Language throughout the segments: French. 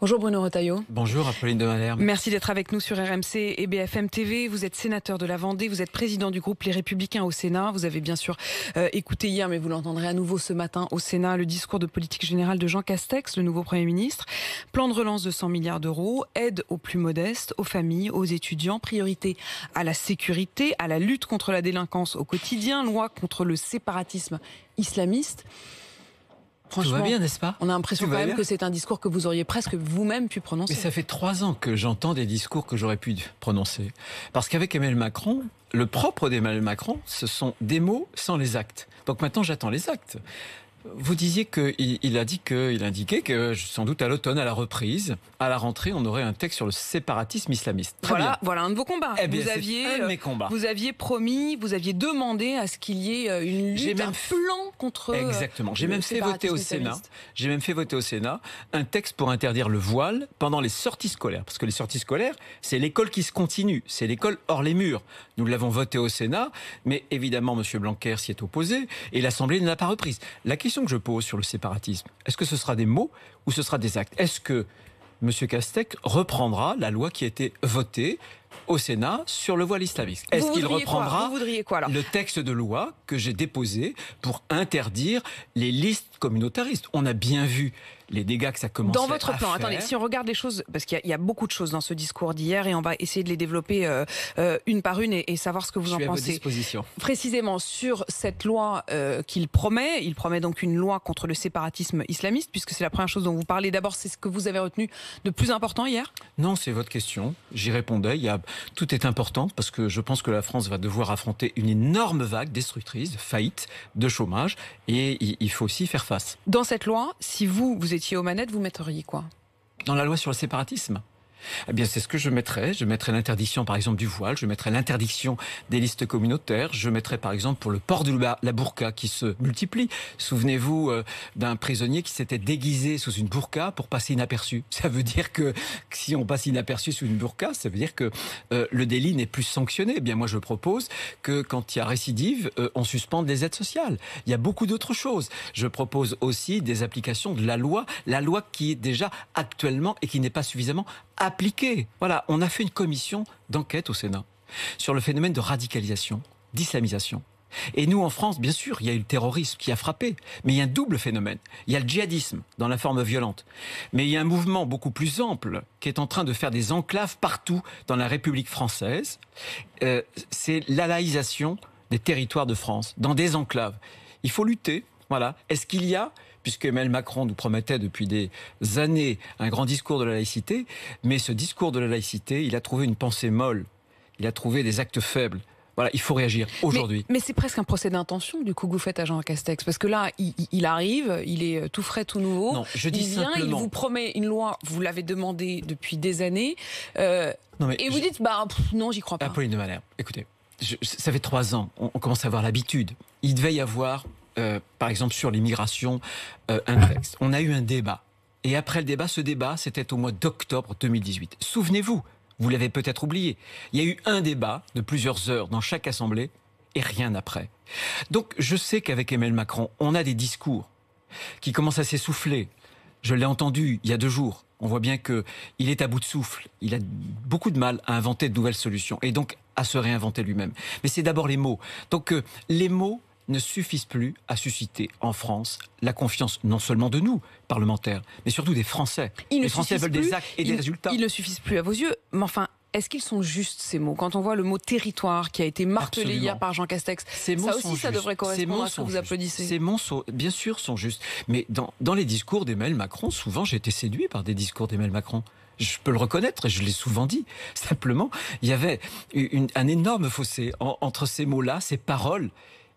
Bonjour Bruno Retailleau. Bonjour Apolline de Malherbe. Merci d'être avec nous sur RMC et BFM TV. Vous êtes sénateur de la Vendée, vous êtes président du groupe Les Républicains au Sénat. Vous avez bien sûr écouté hier, mais vous l'entendrez à nouveau ce matin au Sénat, le discours de politique générale de Jean Castex, le nouveau Premier ministre. Plan de relance de 100 milliards d'euros, aide aux plus modestes, aux familles, aux étudiants, priorité à la sécurité, à la lutte contre la délinquance au quotidien, loi contre le séparatisme islamiste. Franchement, tout va bien, n'est-ce pas? On a l'impression quand même que c'est un discours que vous auriez presque vous-même pu prononcer. Mais ça fait 3 ans que j'entends des discours que j'aurais pu prononcer. Parce qu'avec Emmanuel Macron, le propre d'Emmanuel Macron, ce sont des mots sans les actes. Donc maintenant, j'attends les actes. Vous disiez qu'il indiquait que sans doute à l'automne, à la reprise, à la rentrée, on aurait un texte sur le séparatisme islamiste. Voilà un de vos combats. Eh bien, un de mes combats. Vous aviez promis, vous aviez demandé à ce qu'il y ait une lutte, un plan contre. Exactement. J'ai même fait voter au Sénat un texte pour interdire le voile pendant les sorties scolaires. Parce que les sorties scolaires, c'est l'école qui se continue. C'est l'école hors les murs. Nous l'avons voté au Sénat, mais évidemment, M. Blanquer s'y est opposé et l'Assemblée ne l'a pas reprise. La question que je pose sur le séparatisme, est-ce que ce sera des mots ou ce sera des actes? Est-ce que M. Castex reprendra la loi qui a été votée au Sénat sur le voile islamiste? Est-ce qu'il reprendra le texte de loi que j'ai déposé pour interdire les listes communautaristes? On a bien vu les dégâts que ça commence à faire. Dans votre plan, attendez, si on regarde les choses, parce qu'il y a beaucoup de choses dans ce discours d'hier et on va essayer de les développer une par une et savoir ce que vous en pensez. Je suis à votre disposition. Précisément sur cette loi qu'il promet, il promet donc une loi contre le séparatisme islamiste, puisque c'est la première chose dont vous parlez. D'abord, c'est ce que vous avez retenu de plus important hier? Non, c'est votre question. J'y répondais. Tout est important parce que je pense que la France va devoir affronter une énorme vague destructrice, de faillite, de chômage, et il faut aussi faire face. Dans cette loi, si vous étiez aux manettes, vous metteriez quoi? Dans la loi sur le séparatisme? Eh bien, c'est ce que je mettrais. Je mettrais l'interdiction, par exemple, du voile. Je mettrais l'interdiction des listes communautaires. Je mettrais, par exemple, pour le port de la burqa qui se multiplie. Souvenez-vous d'un prisonnier qui s'était déguisé sous une burqa pour passer inaperçu. Ça veut dire que si on passe inaperçu sous une burqa, ça veut dire que le délit n'est plus sanctionné. Eh bien, moi, je propose que quand il y a récidive, on suspende les aides sociales. Il y a beaucoup d'autres choses. Je propose aussi des applications de la loi qui est déjà actuellement et qui n'est pas suffisamment appliquée. Voilà, on a fait une commission d'enquête au Sénat sur le phénomène de radicalisation, d'islamisation. Et nous, en France, bien sûr, il y a eu le terrorisme qui a frappé, mais il y a un double phénomène. Il y a le djihadisme dans la forme violente, mais il y a un mouvement beaucoup plus ample qui est en train de faire des enclaves partout dans la République française. C'est l'alaïsation des territoires de France, dans des enclaves. Il faut lutter. Voilà. Est-ce qu'il y a, puisque Emmanuel Macron nous promettait depuis des années un grand discours de la laïcité, mais ce discours de la laïcité, il a trouvé une pensée molle, il a trouvé des actes faibles. Voilà, il faut réagir aujourd'hui. Mais c'est presque un procès d'intention du coup que vous faites à Jean Castex, parce que là, il arrive, il est tout frais, tout nouveau. Non, je dis simplement. Il vous promet une loi, vous l'avez demandé depuis des années, et vous dites, non, j'y crois pas. Apolline de Malherbe, écoutez, ça fait 3 ans, on commence à avoir l'habitude. Il devait y avoir... par exemple sur l'immigration, un texte. On a eu un débat. Et après le débat, ce débat, c'était au mois d'octobre 2018. Souvenez-vous, vous l'avez peut-être oublié, il y a eu un débat de plusieurs heures dans chaque assemblée et rien après. Donc je sais qu'avec Emmanuel Macron, on a des discours qui commencent à s'essouffler. Je l'ai entendu il y a 2 jours. On voit bien qu'il est à bout de souffle. Il a beaucoup de mal à inventer de nouvelles solutions et donc à se réinventer lui-même. Mais c'est d'abord les mots. Donc les mots ne suffisent plus à susciter en France la confiance non seulement de nous, parlementaires, mais surtout des Français. Les Français veulent des actes et des résultats. Ils ne suffisent plus à vos yeux, mais enfin, est-ce qu'ils sont justes ces mots? Quand on voit le mot territoire qui a été martelé hier par Jean Castex, ça aussi, ça devrait correspondre à ce que vous applaudissez. Ces mots, bien sûr, sont justes. Mais dans les discours d'Emmanuel Macron, souvent j'ai été séduit par des discours d'Emmanuel Macron. Je peux le reconnaître et je l'ai souvent dit. Simplement, il y avait un énorme fossé entre ces mots-là, ces paroles,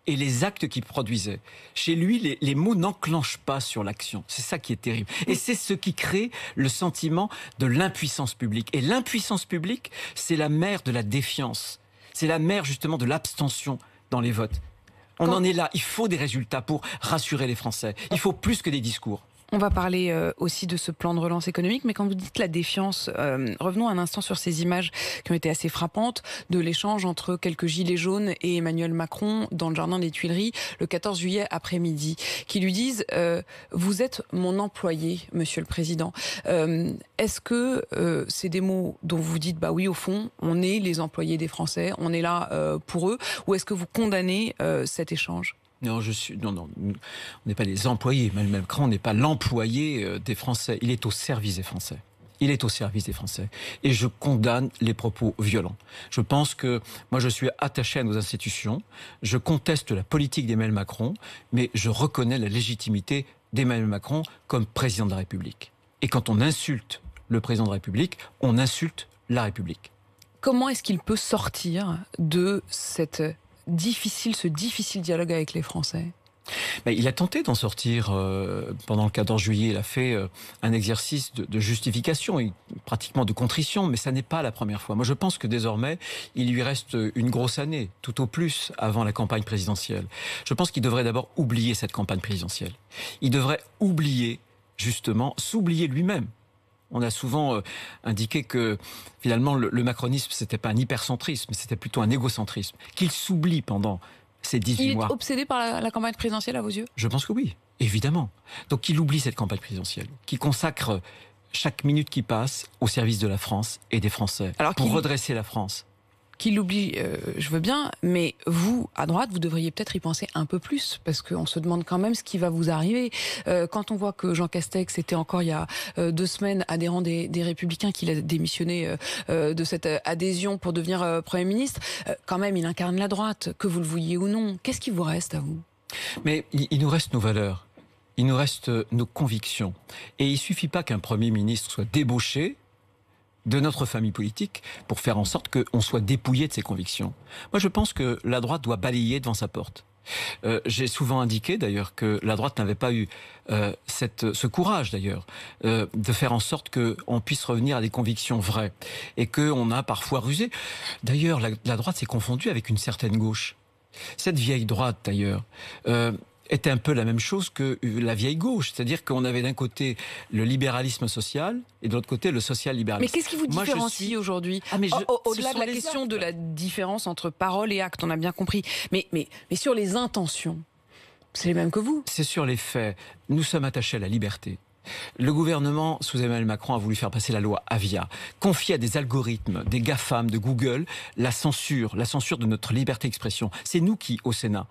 et les actes qu'il produisait. Chez lui, les mots n'enclenchent pas sur l'action. C'est ça qui est terrible. Et c'est ce qui crée le sentiment de l'impuissance publique. Et l'impuissance publique, c'est la mère de la défiance. C'est la mère, justement, de l'abstention dans les votes. On en est là. Il faut des résultats pour rassurer les Français. Il faut plus que des discours. On va parler aussi de ce plan de relance économique, mais quand vous dites la défiance, revenons un instant sur ces images qui ont été assez frappantes de l'échange entre quelques gilets jaunes et Emmanuel Macron dans le jardin des Tuileries le 14 juillet après-midi, qui lui disent vous êtes mon employé, Monsieur le Président. Est-ce que c'est des mots dont vous dites bah oui, au fond, on est les employés des Français, on est là pour eux, ou est-ce que vous condamnez cet échange ? Non, on n'est pas les employés. Emmanuel Macron n'est pas l'employé des Français. Il est au service des Français. Il est au service des Français. Et je condamne les propos violents. Je pense que moi, je suis attaché à nos institutions. Je conteste la politique d'Emmanuel Macron, mais je reconnais la légitimité d'Emmanuel Macron comme président de la République. Et quand on insulte le président de la République, on insulte la République. Comment est-ce qu'il peut sortir de ce difficile dialogue avec les Français ? Il a tenté d'en sortir pendant le 14 juillet. Il a fait un exercice de justification, pratiquement de contrition, mais ça n'est pas la première fois. Moi, je pense que désormais, il lui reste une grosse année, tout au plus, avant la campagne présidentielle. Je pense qu'il devrait d'abord oublier cette campagne présidentielle. Il devrait oublier, justement, s'oublier lui-même. On a souvent indiqué que finalement le macronisme, c'était pas un hypercentrisme, c'était plutôt un égocentrisme. Qu'il s'oublie pendant ces 18 mois. Il est obsédé par la campagne présidentielle à vos yeux ? Je pense que oui, évidemment. Donc qu'il oublie cette campagne présidentielle, qu'il consacre chaque minute qui passe au service de la France et des Français, pour redresser la France. Qu'il l'oublie, je veux bien, mais vous, à droite, vous devriez peut-être y penser un peu plus, parce qu'on se demande quand même ce qui va vous arriver. Quand on voit que Jean Castex était encore il y a 2 semaines adhérent des Républicains, qu'il a démissionné de cette adhésion pour devenir Premier ministre, quand même, il incarne la droite, que vous le vouliez ou non. Qu'est-ce qui vous reste à vous ? Mais il nous reste nos valeurs, il nous reste nos convictions. Et il ne suffit pas qu'un Premier ministre soit débauché de notre famille politique pour faire en sorte qu'on soit dépouillé de ses convictions. Moi, je pense que la droite doit balayer devant sa porte. J'ai souvent indiqué d'ailleurs que la droite n'avait pas eu ce courage d'ailleurs de faire en sorte qu'on puisse revenir à des convictions vraies et qu'on a parfois rusé. D'ailleurs, la droite s'est confondue avec une certaine gauche. Cette vieille droite d'ailleurs était un peu la même chose que la vieille gauche. C'est-à-dire qu'on avait d'un côté le libéralisme social et de l'autre côté le social-libéralisme. Mais qu'est-ce qui vous différencie aujourd'hui ? Au-delà de la question de la différence entre parole et acte, on a bien compris. Mais sur les intentions, c'est les mêmes que vous. C'est sur les faits. Nous sommes attachés à la liberté. Le gouvernement, sous Emmanuel Macron, a voulu faire passer la loi Avia, confier à des algorithmes, des GAFAM, de Google, la censure de notre liberté d'expression. C'est nous qui, au Sénat,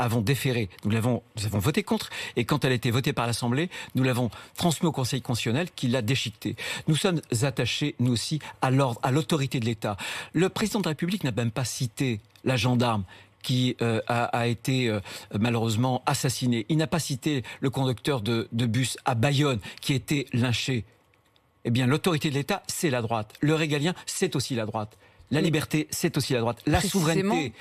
avons déféré, nous avons voté contre, et quand elle a été votée par l'Assemblée, nous l'avons transmis au Conseil constitutionnel qui l'a déchiquetée. Nous sommes attachés, nous aussi, à l'ordre, à l'autorité de l'État. Le président de la République n'a même pas cité la gendarme qui a été malheureusement assassiné. Il n'a pas cité le conducteur de bus à Bayonne qui a été lynché. Eh bien, l'autorité de l'État, c'est la droite. Le régalien, c'est aussi la droite. La liberté, c'est aussi la droite. La souveraineté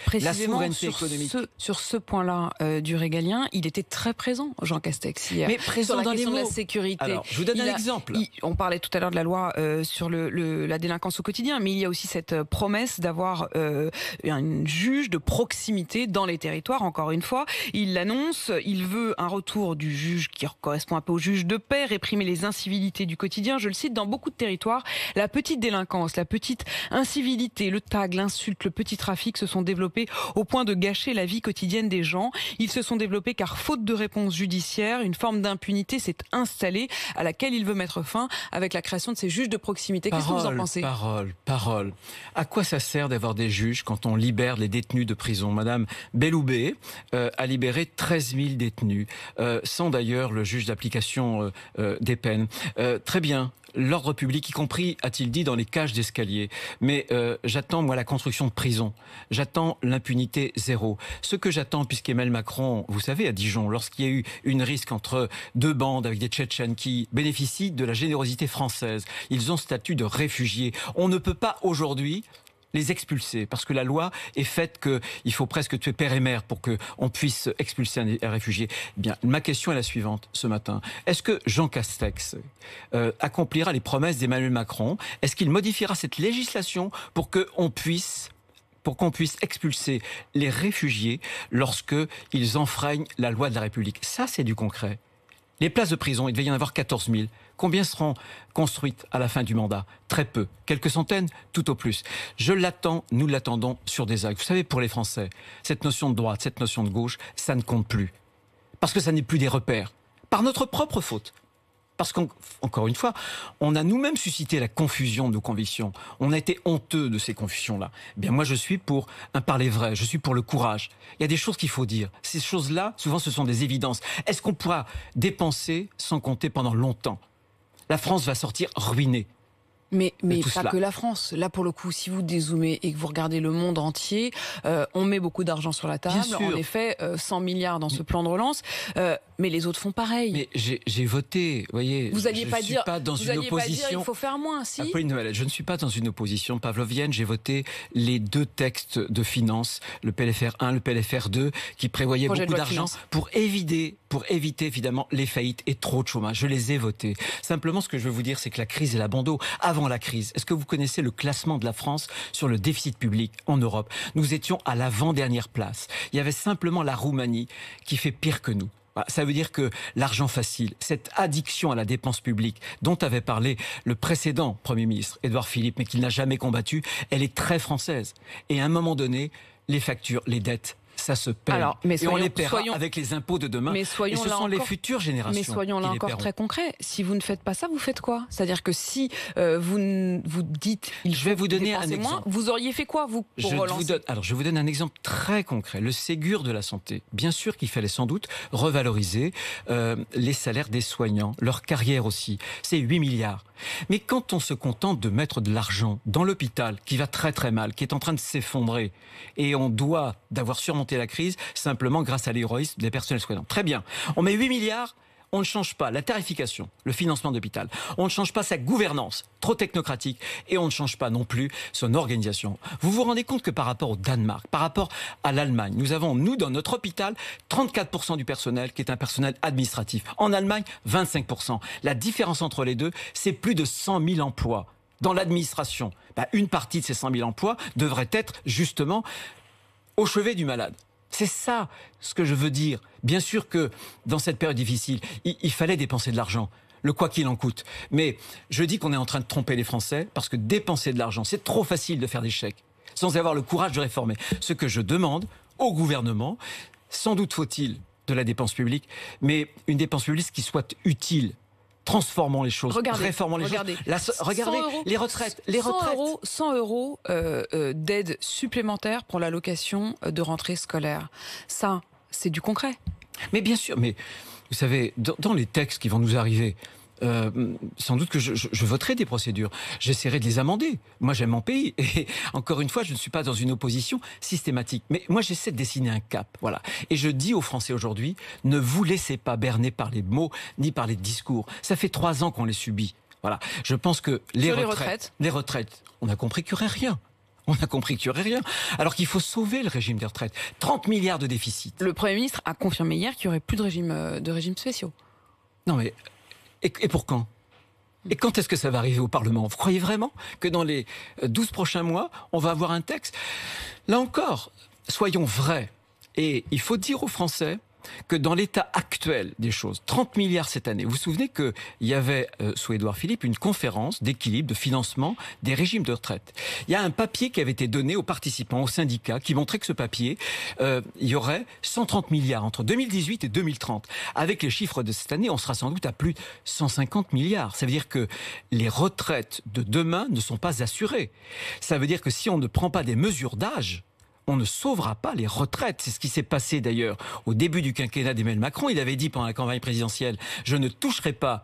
économique. Sur ce point-là du régalien, il était très présent, Jean Castex, hier. Mais présent sur la dans question les mots. De la sécurité. Alors, je vous donne un exemple. On parlait tout à l'heure de la loi sur la délinquance au quotidien, mais il y a aussi cette promesse d'avoir une juge de proximité dans les territoires. Encore une fois, il l'annonce. Il veut un retour du juge qui correspond un peu au juge de paix, réprimer les incivilités du quotidien. Je le cite, dans beaucoup de territoires, la petite délinquance, la petite incivilité, le tag, l'insulte, le petit trafic se sont développés au point de gâcher la vie quotidienne des gens. Ils se sont développés car, faute de réponse judiciaire, une forme d'impunité s'est installée à laquelle il veut mettre fin avec la création de ces juges de proximité. Qu'est-ce que vous en pensez ? Parole. À quoi ça sert d'avoir des juges quand on libère les détenus de prison ? Madame Belloubet a libéré 13 000 détenus, sans d'ailleurs le juge d'application des peines. Très bien. L'ordre public, y compris, a-t-il dit, dans les cages d'escalier. Mais j'attends, moi, la construction de prisons. J'attends l'impunité zéro. Ce que j'attends, puisqu'Emmanuel Macron, vous savez, à Dijon, lorsqu'il y a eu une risque entre 2 bandes avec des Tchétchènes qui bénéficient de la générosité française, ils ont statut de réfugiés. On ne peut pas aujourd'hui les expulser, parce que la loi est faite qu'il faut presque tuer père et mère pour qu'on puisse expulser un réfugié. Eh bien, ma question est la suivante ce matin. Est-ce que Jean Castex accomplira les promesses d'Emmanuel Macron ? Est-ce qu'il modifiera cette législation pour qu'on puisse expulser les réfugiés lorsqu'ils enfreignent la loi de la République ? Ça, c'est du concret. Les places de prison, il devait y en avoir 14 000. Combien seront construites à la fin du mandat? Très peu. Quelques centaines, tout au plus. Je l'attends, nous l'attendons sur des actes. Vous savez, pour les Français, cette notion de droite, cette notion de gauche, ça ne compte plus. Parce que ça n'est plus des repères. Par notre propre faute. Parce qu'encore une fois, on a nous-mêmes suscité la confusion de nos convictions. On a été honteux de ces confusions-là. Eh bien, moi, je suis pour un parler vrai. Je suis pour le courage. Il y a des choses qu'il faut dire. Ces choses-là, souvent, ce sont des évidences. Est-ce qu'on pourra dépenser sans compter pendant longtemps? La France va sortir ruinée. Mais pas que la France. Là, pour le coup, si vous dézoomez et que vous regardez le monde entier, on met beaucoup d'argent sur la table. En effet, 100 milliards dans ce plan de relance. Mais les autres font pareil. Mais j'ai voté, vous voyez. Vous n'alliez pas dire, opposition. Il faut faire moins, si. Pauline Noël, je ne suis pas dans une opposition pavlovienne. J'ai voté les 2 textes de finances, le PLFR 1, le PLFR 2, qui prévoyaient beaucoup d'argent pour éviter évidemment les faillites et trop de chômage. Je les ai votés. Simplement, ce que je veux vous dire, c'est que la crise est la bon dos. Avant la crise, est-ce que vous connaissez le classement de la France sur le déficit public en Europe? Nous étions à l'avant-dernière place. Il y avait simplement la Roumanie qui fait pire que nous. Ça veut dire que l'argent facile, cette addiction à la dépense publique dont avait parlé le précédent Premier ministre, Édouard Philippe, mais qu'il n'a jamais combattu, elle est très française. Et à un moment donné, les factures, les dettes, ça se paye. Et on les paiera avec les impôts de demain. Et ce sont les futures générations. Mais soyons là encore très concrets. Si vous ne faites pas ça, vous faites quoi? C'est-à-dire que si vous dites... Je vais vous donner un exemple. Moins, vous auriez fait quoi, vous, pour relancer? Je vous donne un exemple très concret. Le Ségur de la santé. Bien sûr qu'il fallait sans doute revaloriser les salaires des soignants, leur carrière aussi. C'est 8 milliards. Mais quand on se contente de mettre de l'argent dans l'hôpital, qui va très très mal, qui est en train de s'effondrer, et on doit d'avoir surmonté la crise simplement grâce à l'héroïsme des personnels soignants. Très bien. On met 8 milliards, on ne change pas la tarification, le financement d'hôpital. On ne change pas sa gouvernance, trop technocratique, et on ne change pas non plus son organisation. Vous vous rendez compte que par rapport au Danemark, par rapport à l'Allemagne, nous avons, nous, dans notre hôpital, 34% du personnel qui est un personnel administratif. En Allemagne, 25%. La différence entre les deux, c'est plus de 100 000 emplois. Dans l'administration, une partie de ces 100 000 emplois devrait être justement au chevet du malade. C'est ça ce que je veux dire. Bien sûr que dans cette période difficile, il fallait dépenser de l'argent. Le quoi qu'il en coûte. Mais je dis qu'on est en train de tromper les Français parce que dépenser de l'argent, c'est trop facile de faire des chèques sans avoir le courage de réformer. Ce que je demande au gouvernement, sans doute faut-il de la dépense publique, mais une dépense publique qui soit utile. Transformons les choses, réformons les choses. Regardez les retraites. 100 euros d'aide supplémentaire pour l'allocation de rentrée scolaire. Ça, c'est du concret. Mais bien sûr, mais vous savez, dans les textes qui vont nous arriver, sans doute que je voterai des procédures. J'essaierai de les amender. Moi, j'aime mon pays. Et encore une fois, je ne suis pas dans une opposition systématique. Mais moi, j'essaie de dessiner un cap. Voilà. Et je dis aux Français aujourd'hui, ne vous laissez pas berner par les mots ni par les discours. Ça fait 3 ans qu'on les subit. Voilà. Je pense que les retraites, on a compris qu'il n'y aurait rien. On a compris qu'il n'y aurait rien. Alors qu'il faut sauver le régime des retraites. 30 milliards de déficit. Le Premier ministre a confirmé hier qu'il n'y aurait plus de régimes spéciaux. Non mais... Et pour quand? Et quand est-ce que ça va arriver au Parlement? Vous croyez vraiment que dans les 12 prochains mois, on va avoir un texte? Là encore, soyons vrais. Et il faut dire aux Français que dans l'état actuel des choses, 30 milliards cette année, vous vous souvenez qu'il y avait, sous Édouard Philippe, une conférence d'équilibre, de financement des régimes de retraite. Il y a un papier qui avait été donné aux participants, aux syndicats, qui montrait que ce papier, il y aurait 130 milliards entre 2018 et 2030. Avec les chiffres de cette année, on sera sans doute à plus de 150 milliards. Ça veut dire que les retraites de demain ne sont pas assurées. Ça veut dire que si on ne prend pas des mesures d'âge, on ne sauvera pas les retraites. C'est ce qui s'est passé d'ailleurs au début du quinquennat d'Emmanuel Macron. Il avait dit pendant la campagne présidentielle « Je ne toucherai pas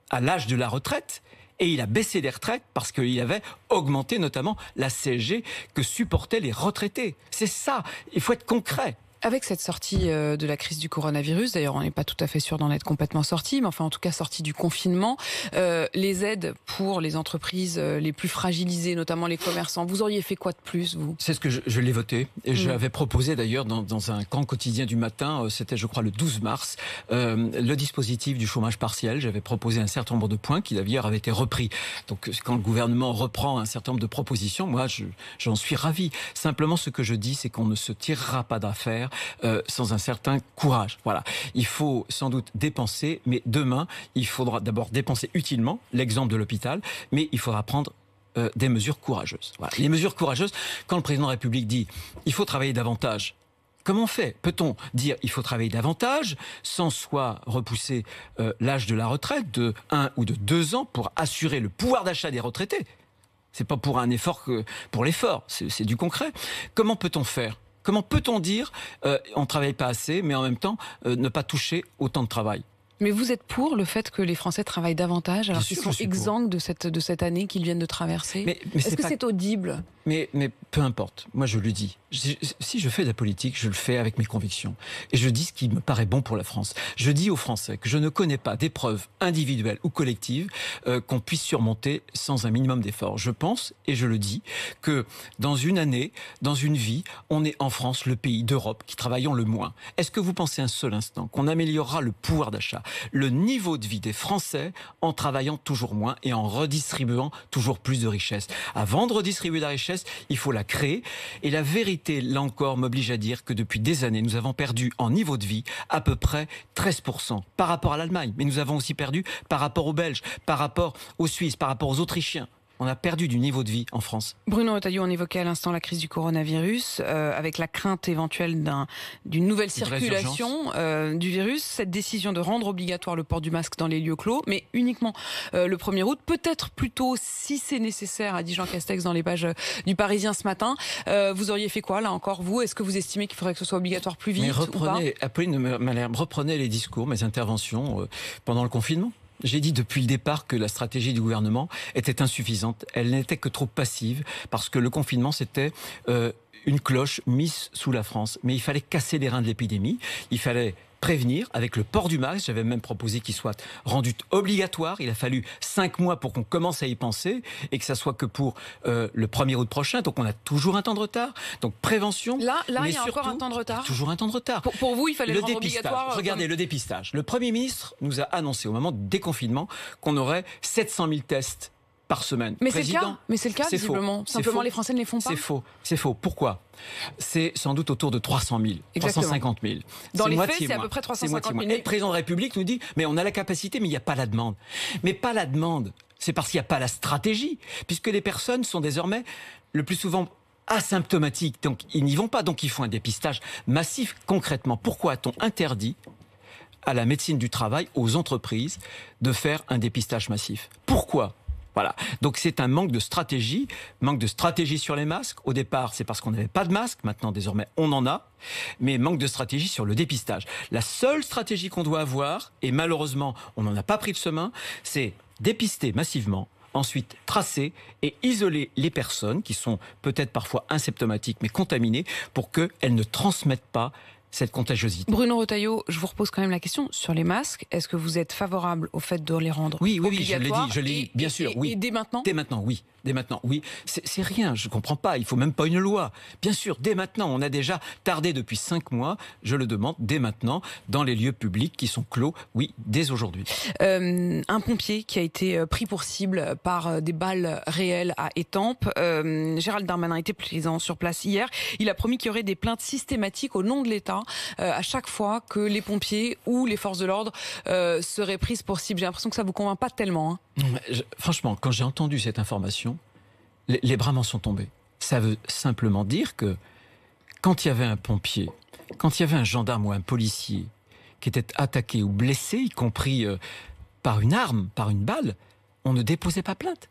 à l'âge de la retraite ». Et il a baissé les retraites parce qu'il avait augmenté notamment la CSG que supportaient les retraités. C'est ça, il faut être concret. Avec cette sortie de la crise du coronavirus, d'ailleurs on n'est pas tout à fait sûr d'en être complètement sorti, mais enfin en tout cas sorti du confinement, les aides pour les entreprises les plus fragilisées, notamment les commerçants, vous auriez fait quoi de plus, vous? C'est ce que je l'ai voté, et je l'avais proposé d'ailleurs dans un camp quotidien du matin, c'était je crois le 12 mars, le dispositif du chômage partiel. J'avais proposé un certain nombre de points qui d'ailleurs avaient été repris. Donc quand le gouvernement reprend un certain nombre de propositions, moi j'en suis ravi. Simplement ce que je dis, c'est qu'on ne se tirera pas d'affaire sans un certain courage. Voilà. Il faut sans doute dépenser, mais demain, il faudra d'abord dépenser utilement, l'exemple de l'hôpital, mais il faudra prendre des mesures courageuses. Voilà. Les mesures courageuses, quand le président de la République dit « il faut travailler davantage », comment on fait ? Peut-on dire il faut travailler davantage sans soit repousser l'âge de la retraite de 1 ou de 2 ans pour assurer le pouvoir d'achat des retraités ? C'est pas pour un effort que pour l'effort, c'est du concret. Comment peut-on faire ? Comment peut-on dire on ne travaille pas assez, mais en même temps ne pas toucher au temps de travail ? Mais vous êtes pour le fait que les Français travaillent davantage alors qu'ils sont exsangues de cette année qu'ils viennent de traverser ? Mais est-ce que c'est audible ? Mais peu importe, moi je le dis. Si je fais de la politique, je le fais avec mes convictions. Et je dis ce qui me paraît bon pour la France. Je dis aux Français que je ne connais pas d'épreuves individuelles ou collectives qu'on puisse surmonter sans un minimum d'effort. Je pense, et je le dis, que dans une année, dans une vie, on est en France le pays d'Europe qui travaillons le moins. Est-ce que vous pensez un seul instant qu'on améliorera le pouvoir d'achat, le niveau de vie des Français en travaillant toujours moins et en redistribuant toujours plus de richesses ? Avant de redistribuer de la richesse, il faut la créer. Et la vérité, là encore, m'oblige à dire que depuis des années, nous avons perdu en niveau de vie à peu près 13% par rapport à l'Allemagne. Mais nous avons aussi perdu par rapport aux Belges, par rapport aux Suisses, par rapport aux Autrichiens. On a perdu du niveau de vie en France. Bruno Retailleau, on évoquait à l'instant la crise du coronavirus, avec la crainte éventuelle d'une nouvelle circulation du virus. Cette décision de rendre obligatoire le port du masque dans les lieux clos, mais uniquement le 1er août, peut-être plus tôt si c'est nécessaire, a dit Jean Castex dans les pages du Parisien ce matin. Vous auriez fait quoi, là encore, vous ? Est-ce que vous estimez qu'il faudrait que ce soit obligatoire plus vite ou pas ? Apolline Malherbe, reprenez les discours, mes interventions pendant le confinement. J'ai dit depuis le départ que la stratégie du gouvernement était insuffisante. Elle n'était que trop passive parce que le confinement, c'était une cloche mise sous la France. Mais il fallait casser les reins de l'épidémie. Il fallait prévenir avec le port du masque. J'avais même proposé qu'il soit rendu obligatoire. Il a fallu 5 mois pour qu'on commence à y penser et que ça soit que pour le 1er août prochain. Donc on a toujours un temps de retard. Donc prévention. Là il y a encore un temps de retard. Toujours un temps de retard. Pour vous, il fallait le rendre obligatoire. Regardez le dépistage. Le Premier ministre nous a annoncé au moment du déconfinement qu'on aurait 700 000 tests par semaine. Mais c'est le cas, visiblement. Simplement, les Français ne les font pas. C'est faux. Pourquoi ? C'est sans doute autour de 300 000, Exactement. 350 000. Dans les faits, c'est à peu près 350 000. Et le président de la République nous dit, mais on a la capacité, mais il n'y a pas la demande. Mais pas la demande, c'est parce qu'il n'y a pas la stratégie, puisque les personnes sont désormais le plus souvent asymptomatiques. Donc, ils n'y vont pas. Donc, ils font un dépistage massif. Concrètement, pourquoi a-t-on interdit à la médecine du travail, aux entreprises, de faire un dépistage massif ? Pourquoi ? Voilà. Donc c'est un manque de stratégie sur les masques. Au départ, c'est parce qu'on n'avait pas de masque. Maintenant, désormais, on en a. Mais manque de stratégie sur le dépistage. La seule stratégie qu'on doit avoir, et malheureusement, on n'en a pas pris de chemin, c'est dépister massivement, ensuite tracer et isoler les personnes qui sont peut-être parfois asymptomatiques mais contaminées pour qu'elles ne transmettent pas cette contagiosité. Bruno Retailleau, je vous repose quand même la question sur les masques. Est-ce que vous êtes favorable au fait de les rendre obligatoires ? Je l'ai dit, bien sûr, oui. Et dès maintenant ? Dès maintenant, oui. C'est rien, je ne comprends pas, il ne faut même pas une loi. Bien sûr, dès maintenant, on a déjà tardé depuis 5 mois, je le demande, dès maintenant, dans les lieux publics qui sont clos, oui, dès aujourd'hui. Un pompier qui a été pris pour cible par des balles réelles à Étampes. Gérald Darmanin était présent sur place hier. Il a promis qu'il y aurait des plaintes systématiques au nom de l'État à chaque fois que les pompiers ou les forces de l'ordre seraient prises pour cible. J'ai l'impression que ça ne vous convainc pas tellement. Franchement, quand j'ai entendu cette information, les bras m'en sont tombés. Ça veut simplement dire que quand il y avait un pompier, quand il y avait un gendarme ou un policier qui était attaqué ou blessé, y compris par une arme, par une balle, on ne déposait pas plainte.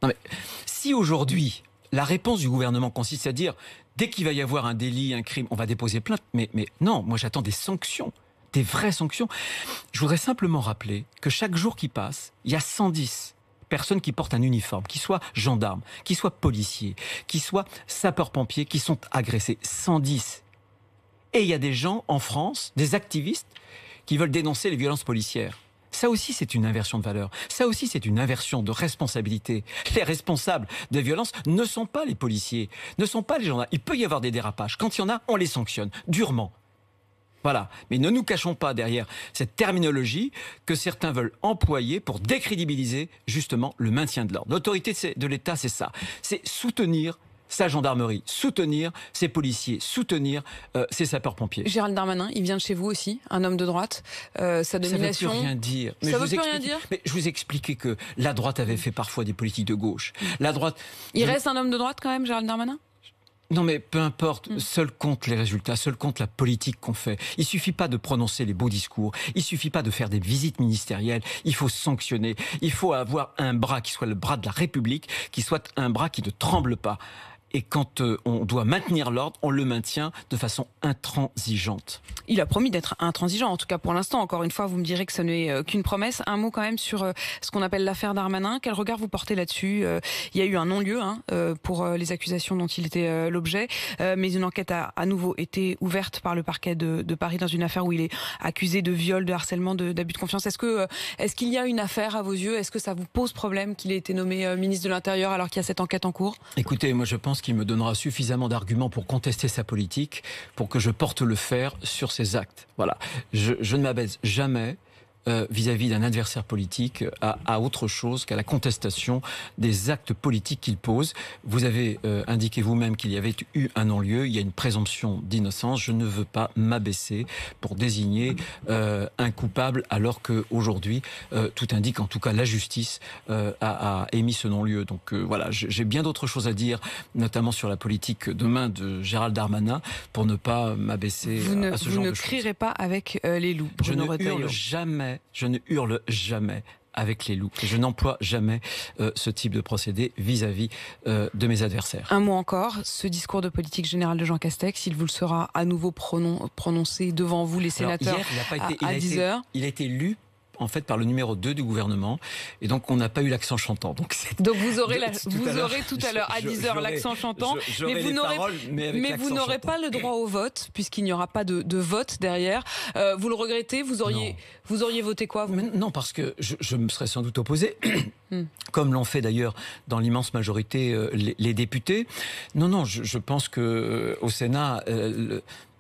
Non mais, si aujourd'hui, la réponse du gouvernement consiste à dire dès qu'il va y avoir un délit, un crime, on va déposer plainte, mais non, moi j'attends des sanctions, des vraies sanctions. Je voudrais simplement rappeler que chaque jour qui passe, il y a 110 personnes qui portent un uniforme, qui soient gendarmes, qui soient policiers, qui soient sapeurs-pompiers, qui sont agressés. 110. Et il y a des gens en France, des activistes, qui veulent dénoncer les violences policières. Ça aussi, c'est une inversion de valeur. Ça aussi, c'est une inversion de responsabilité. Les responsables de violences ne sont pas les policiers, ne sont pas les gendarmes. Il peut y avoir des dérapages. Quand il y en a, on les sanctionne durement. Voilà. Mais ne nous cachons pas derrière cette terminologie que certains veulent employer pour décrédibiliser justement le maintien de l'ordre. L'autorité de l'État, c'est ça. C'est soutenir sa gendarmerie, soutenir ses policiers, soutenir ses sapeurs-pompiers. Gérald Darmanin, il vient de chez vous aussi, un homme de droite. Sa domination. Ça ne veut plus rien dire. Ça ne veut plus rien dire. Mais je vous expliquais que la droite avait fait parfois des politiques de gauche. La droite. Il reste un homme de droite quand même, Gérald Darmanin ? Non mais peu importe, seul compte les résultats, seul compte la politique qu'on fait. Il suffit pas de prononcer les beaux discours, il suffit pas de faire des visites ministérielles, il faut sanctionner, il faut avoir un bras qui soit le bras de la République, qui soit un bras qui ne tremble pas. Et quand on doit maintenir l'ordre, on le maintient de façon intransigeante. Il a promis d'être intransigeant, en tout cas pour l'instant. Encore une fois, vous me direz que ce n'est qu'une promesse. Un mot quand même sur ce qu'on appelle l'affaire Darmanin. Quel regard vous portez là-dessus ? Il y a eu un non-lieu pour les accusations dont il était l'objet, mais une enquête a à nouveau été ouverte par le parquet de Paris dans une affaire où il est accusé de viol, de harcèlement, d'abus de confiance. Est-ce qu'il y a une affaire à vos yeux ? Est-ce que ça vous pose problème qu'il ait été nommé ministre de l'Intérieur alors qu'il y a cette enquête en cours ? Écoutez, moi je pense qu'il me donnera suffisamment d'arguments pour contester sa politique, pour que je porte le fer sur ses actes. Voilà. Je ne m'abaisse jamais vis-à-vis d'un adversaire politique à autre chose qu'à la contestation des actes politiques qu'il pose. Vous avez indiqué vous-même qu'il y avait eu un non-lieu, il y a une présomption d'innocence. Je ne veux pas m'abaisser pour désigner un coupable alors qu'aujourd'hui, tout indique, en tout cas la justice a émis ce non-lieu. Donc voilà, j'ai bien d'autres choses à dire, notamment sur la politique demain de Gérald Darmanin, pour ne pas m'abaisser à ce genre de choses. Vous ne crierez pas avec les loups, Bruno Retailleau. Je ne hurle jamais avec les loups. Je n'emploie jamais ce type de procédé vis-à-vis de mes adversaires. Un mot encore, ce discours de politique générale de Jean Castex, il vous le sera à nouveau prononcé devant vous, les sénateurs, à 10h. Il a été lu en fait par le numéro 2 du gouvernement, et donc on n'a pas eu l'accent chantant. Donc vous aurez tout à l'heure à 10h l'accent chantant, mais vous n'aurez pas le droit au vote puisqu'il n'y aura pas de vote derrière. Vous le regrettez ? Vous auriez voté quoi vous ? Non, parce que je me serais sans doute opposé, comme l'ont fait d'ailleurs dans l'immense majorité les députés. Non, je pense que au Sénat.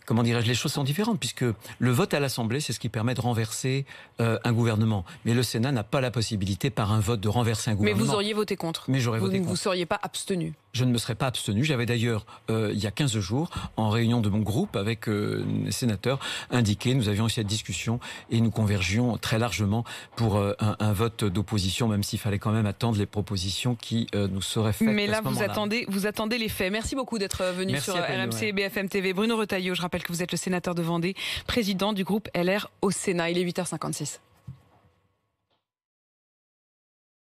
Comment dirais-je, les choses sont différentes, puisque le vote à l'Assemblée, c'est ce qui permet de renverser un gouvernement. Mais le Sénat n'a pas la possibilité, par un vote, de renverser un gouvernement. Mais vous auriez voté contre. Mais j'aurais voté contre. Vous ne seriez pas abstenu. Je ne me serais pas abstenu. J'avais d'ailleurs, il y a 15 jours, en réunion de mon groupe avec les sénateurs, indiqué, nous avions eu cette discussion et nous convergions très largement pour un vote d'opposition, même s'il fallait quand même attendre les propositions qui nous seraient faites. Mais là, vous attendez les faits. Merci beaucoup d'être venu sur RMC et BFM TV. Bruno Retailleau, je rappelle que vous êtes le sénateur de Vendée, président du groupe LR au Sénat. Il est 8h56.